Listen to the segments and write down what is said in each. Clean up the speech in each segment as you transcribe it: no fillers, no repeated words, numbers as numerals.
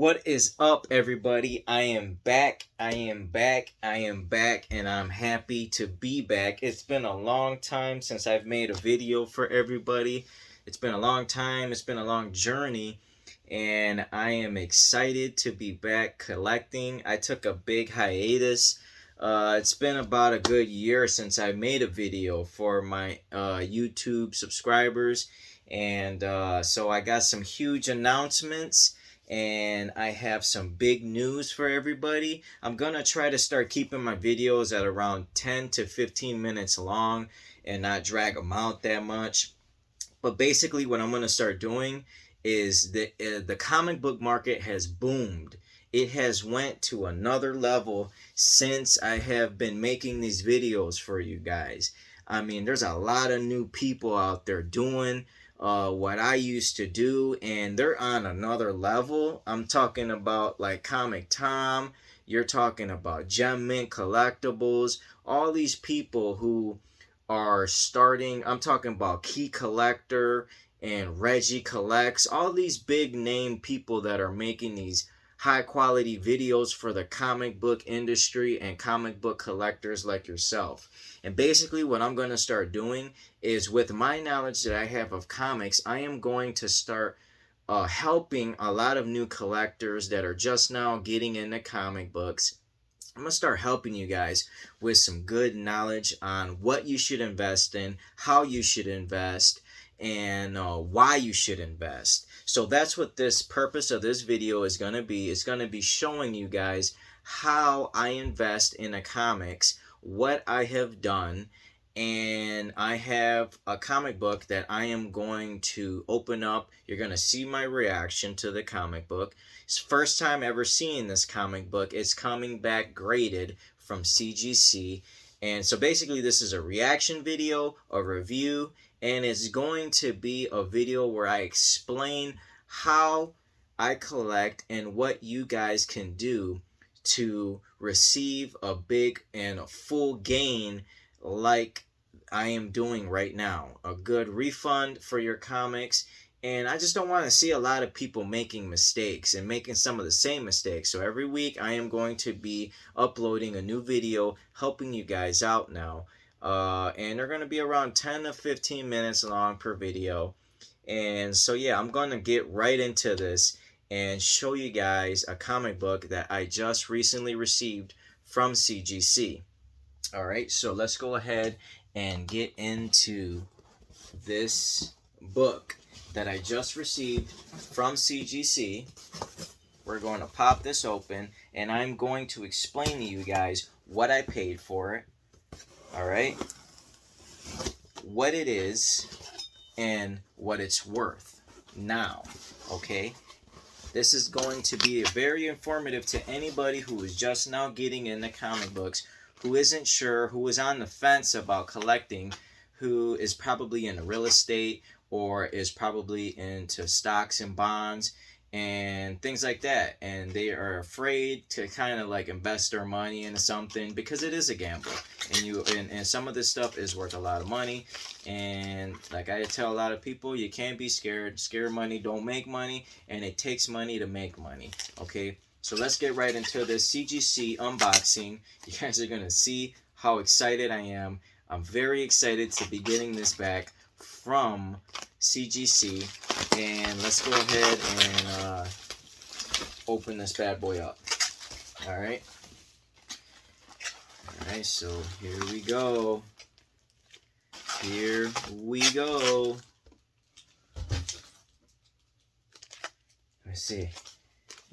What is up, everybody? I am back. And I'm happy to be back. It's been a long time since I've made a video for everybody. It's been a long time. It's been a long journey. And I am excited to be back collecting. I took a big hiatus. It's been about a good year since I made a video for my YouTube subscribers. And so I got some huge announcements and I have some big news for everybody. I'm gonna try to start keeping my videos at around 10 to 15 minutes long and not drag them out that much. But basically what I'm gonna start doing is the comic book market has boomed. It has went to another level since I have been making these videos for you guys. I mean, there's a lot of new people out there doing what I used to do, and they're on another level. I'm talking about like Comic Tom, you're talking about Gem Mint Collectibles, all these people who are starting. I'm talking about Key Collector and Reggie Collects, all these big name people that are making these high quality videos for the comic book industry and comic book collectors like yourself. And basically what I'm going to start doing is, with my knowledge that I have of comics, I am going to start helping a lot of new collectors that are just now getting into comic books. I'm going to start helping you guys with some good knowledge on what you should invest in, how you should invest, and why you should invest. So that's what this purpose of this video is going to be. It's going to be showing you guys how I invest in the comics, what I have done, and I have a comic book that I am going to open up. You're going to see my reaction to the comic book. It's first time ever seeing this comic book. It's coming back graded from CGC. And so basically this is a reaction video, a review, and it's going to be a video where I explain how I collect and what you guys can do to receive a big and a full gain like I am doing right now. A good refund for your comics. And I just don't want to see a lot of people making mistakes and making some of the same mistakes. So every week I am going to be uploading a new video helping you guys out now. And they're going to be around 10 to 15 minutes long per video. And so yeah, I'm going to get right into this and show you guys a comic book that I just recently received from CGC. Alright, so let's go ahead and get into this book that I just received from CGC. We're going to pop this open and I'm going to explain to you guys what I paid for it. Alright, what it is and what it's worth now. Okay, this is going to be very informative to anybody who is just now getting into comic books, who isn't sure, who is on the fence about collecting, who is probably into real estate or is probably into stocks and bonds and things like that, and they are afraid to kind of like invest their money into something because it is a gamble, and some of this stuff is worth a lot of money. And like I tell a lot of people, you can't be scared. Scared money don't make money, and it takes money to make money. Okay, so let's get right into this CGC unboxing. You guys are gonna see how excited I am. I'm very excited to be getting this back from CGC, and let's go ahead and open this bad boy up. Alright, so here we go. Let's see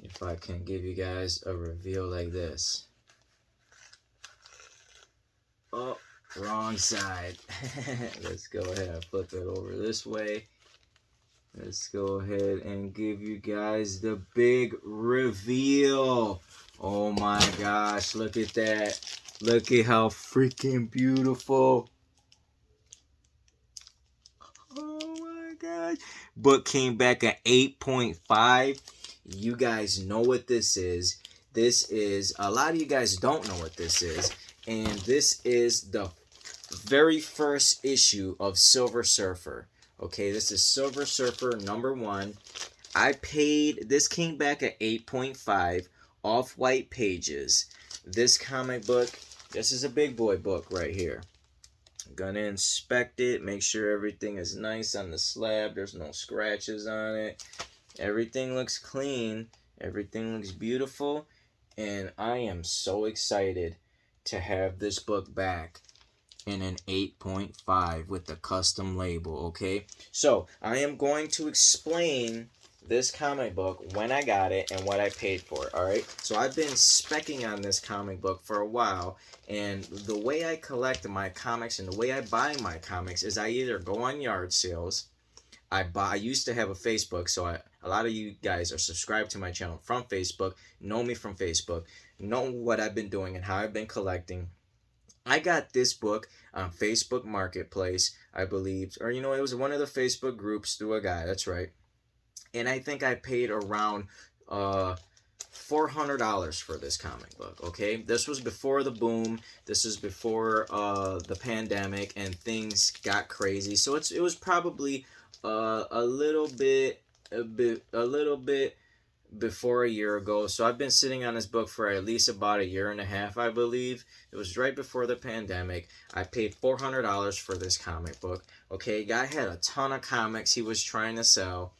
if I can give you guys a reveal like this. Oh, wrong side. Let's go ahead and flip it over this way. Let's go ahead and give you guys the big reveal. Oh my gosh, look at that. Look at how freaking beautiful. Oh my gosh. Book came back at 8.5. You guys know what this is. This is, a lot of you guys don't know what this is. And this is the very first issue of Silver Surfer. Okay, this is Silver Surfer #1. I paid, this came back at 8.5 off-white pages. This comic book, this is a big boy book right here. I'm gonna inspect it, make sure everything is nice on the slab, there's no scratches on it. Everything looks clean, everything looks beautiful, and I am so excited to have this book back in an 8.5 with the custom label, okay? So, I am going to explain this comic book, when I got it, and what I paid for it, alright? So, I've been specking on this comic book for a while, and the way I collect my comics and the way I buy my comics is I either go on yard sales. I used to have a Facebook, so a lot of you guys are subscribed to my channel from Facebook, know me from Facebook, know what I've been doing and how I've been collecting. I got this book on Facebook Marketplace, I believe, or it was one of the Facebook groups through a guy, that's right. And I think I paid around $400 for this comic book, okay? This was before the boom, this is before the pandemic and things got crazy. So it was probably a little bit before a year ago. So I've been sitting on this book for at least about a year and a half, I believe. It was right before the pandemic. I paid $400 for this comic book. Okay, guy had a ton of comics he was trying to sell,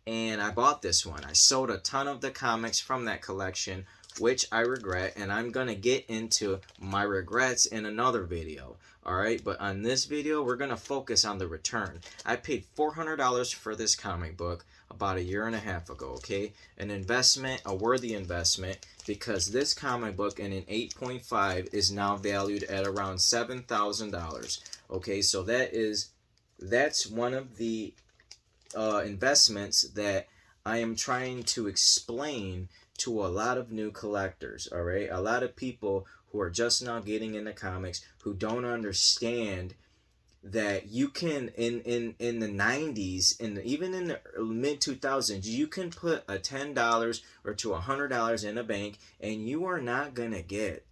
and I bought this one. I sold a ton of the comics from that collection, which I regret, and I'm gonna get into my regrets in another video. Alright, but on this video, we're gonna focus on the return. I paid $400 for this comic book about a year and a half ago, okay? An investment, a worthy investment, because this comic book in an 8.5 is now valued at around $7,000. Okay, so that's one of the investments that I am trying to explain to a lot of new collectors, all right? A lot of people who are just now getting into comics, who don't understand that you can, in the 90s, even in the mid 2000s, you can put a $10 or to $100 in a bank, and you are not gonna get,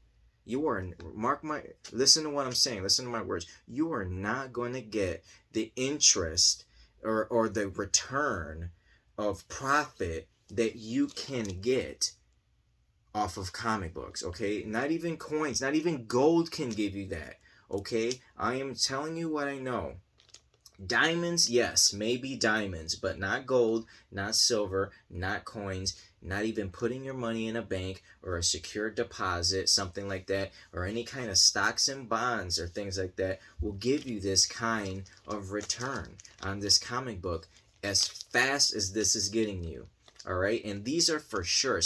listen to what I'm saying, listen to my words, you are not going to get the interest or the return of profit that you can get off of comic books, okay? Not even coins, not even gold can give you that, okay? I am telling you what I know. Diamonds, yes, maybe diamonds, but not gold, not silver, not coins, not even putting your money in a bank or a secure deposit, something like that, or any kind of stocks and bonds or things like that will give you this kind of return on this comic book as fast as this is getting you, all right? And these are for sure.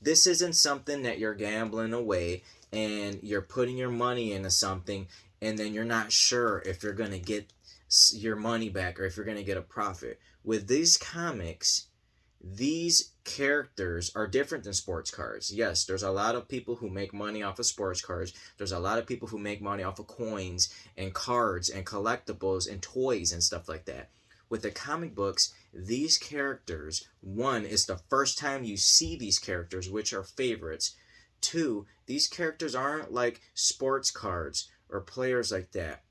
This isn't something that you're gambling away and you're putting your money into something and then you're not sure if you're going to get your money back or if you're going to get a profit. With these comics, these characters are different than sports cards. Yes, there's a lot of people who make money off of sports cards. There's a lot of people who make money off of coins and cards and collectibles and toys and stuff like that. With the comic books, these characters, one, is the first time you see these characters, which are favorites. Two, these characters aren't like sports cards or players like that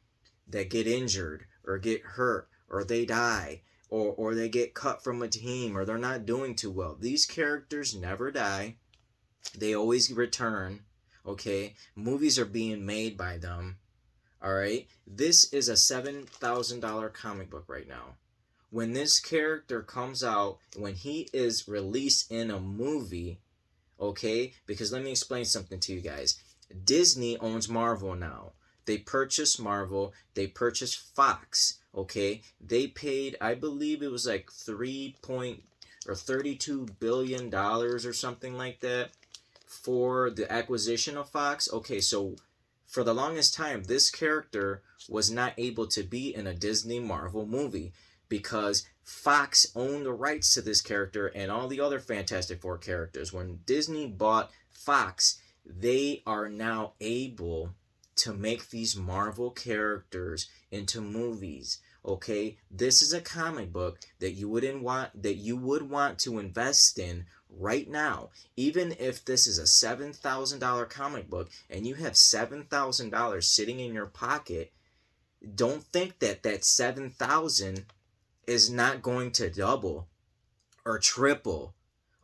get injured or get hurt or they die or they get cut from a team or they're not doing too well. These characters never die. They always return, okay? Movies are being made by them, all right? This is a $7,000 comic book right now. When this character comes out, when he is released in a movie, okay? Because let me explain something to you guys. Disney owns Marvel now. They purchased Marvel. They purchased Fox, okay? They paid, I believe it was like $32 billion or something like that for the acquisition of Fox. Okay, so for the longest time, this character was not able to be in a Disney Marvel movie, because Fox owned the rights to this character and all the other Fantastic Four characters. When Disney bought Fox, they are now able to make these Marvel characters into movies. Okay, this is a comic book that you would want to invest in right now. Even if this is a $7,000 comic book and you have $7,000 sitting in your pocket, don't think that $7,000 is not going to double or triple,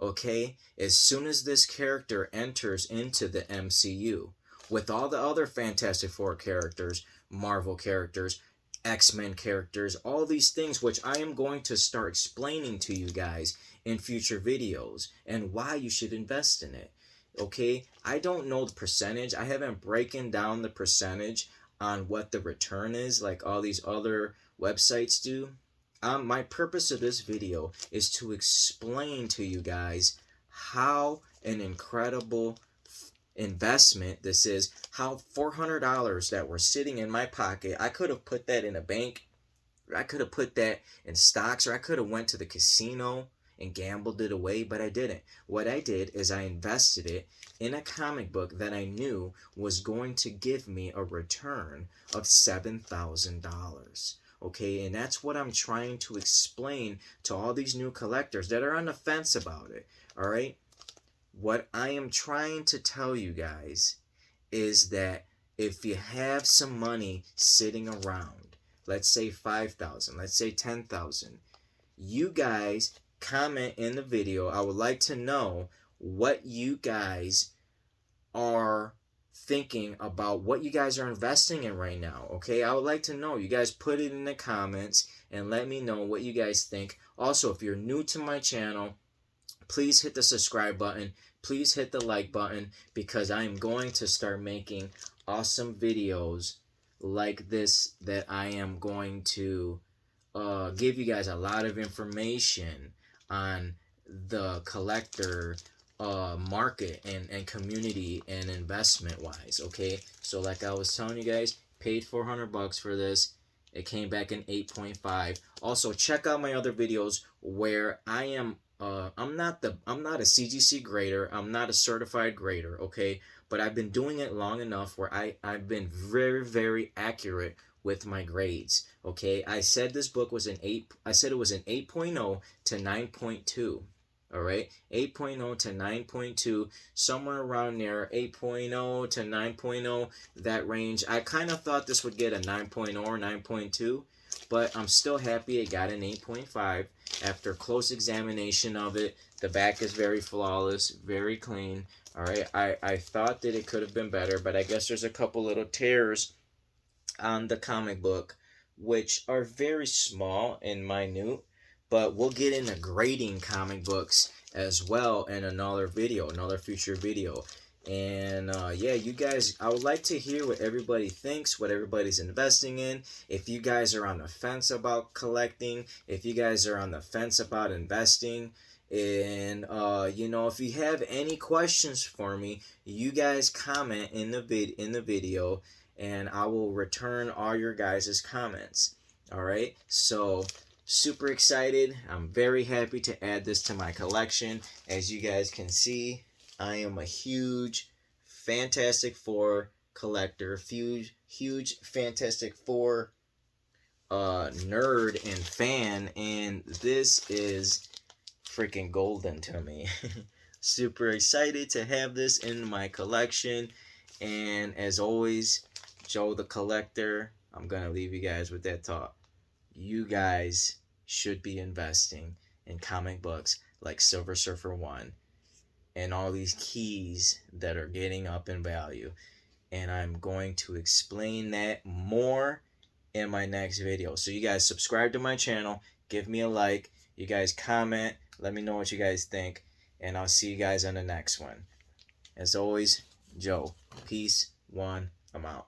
okay, as soon as this character enters into the MCU. With all the other Fantastic Four characters, Marvel characters, X-Men characters, all these things which I am going to start explaining to you guys in future videos and why you should invest in it. Okay, I don't know the percentage. I haven't broken down the percentage on what the return is like all these other websites do. My purpose of this video is to explain to you guys how an incredible investment this is, how $400 that were sitting in my pocket, I could have put that in a bank, I could have put that in stocks, or I could have went to the casino and gambled it away, but I didn't. What I did is I invested it in a comic book that I knew was going to give me a return of $7,000. Okay, and that's what I'm trying to explain to all these new collectors that are on the fence about it. All right, what I am trying to tell you guys is that if you have some money sitting around, let's say 5,000, let's say 10,000, you guys comment in the video. I would like to know what you guys are thinking about, what you guys are investing in right now. Okay, I would like to know. You guys put it in the comments and let me know what you guys think. Also, if you're new to my channel, please hit the subscribe button, please hit the like button, because I am going to start making awesome videos like this, that I am going to give you guys a lot of information on the collector market and community and investment wise. Okay, so like I was telling you guys, paid $400 for this. It came back in 8.5. Also, check out my other videos where I am I'm not a CGC grader. I'm not a certified grader, okay? But I've been doing it long enough where I've been very, very accurate with my grades, okay? I said this book was an 8. I said it was an 8.0 to 9.2. All right, 8.0 to 9.2, somewhere around there, 8.0 to 9.0, that range. I kind of thought this would get a 9.0 or 9.2, but I'm still happy it got an 8.5 after close examination of it. The back is very flawless, very clean. All right, I thought that it could have been better, but I guess there's a couple little tears on the comic book, which are very small and minute, but we'll get into grading comic books as well in another video, another future video. And yeah, you guys, I would like to hear what everybody thinks, what everybody's investing in. If you guys are on the fence about collecting, if you guys are on the fence about investing, and you know, if you have any questions for me, you guys comment in the video, and I will return all your guys' comments. All right, so super excited. I'm very happy to add this to my collection. As you guys can see, I am a huge Fantastic Four collector, huge Fantastic Four nerd and fan, and this is freaking golden to me. Super excited to have this in my collection, and as always, Joe the Collector, I'm gonna leave you guys with that thought. You guys should be investing in comic books like Silver Surfer 1 and all these keys that are getting up in value. And I'm going to explain that more in my next video. So you guys subscribe to my channel, give me a like, you guys comment, let me know what you guys think, and I'll see you guys on the next one. As always, Joe. Peace. One. I'm out.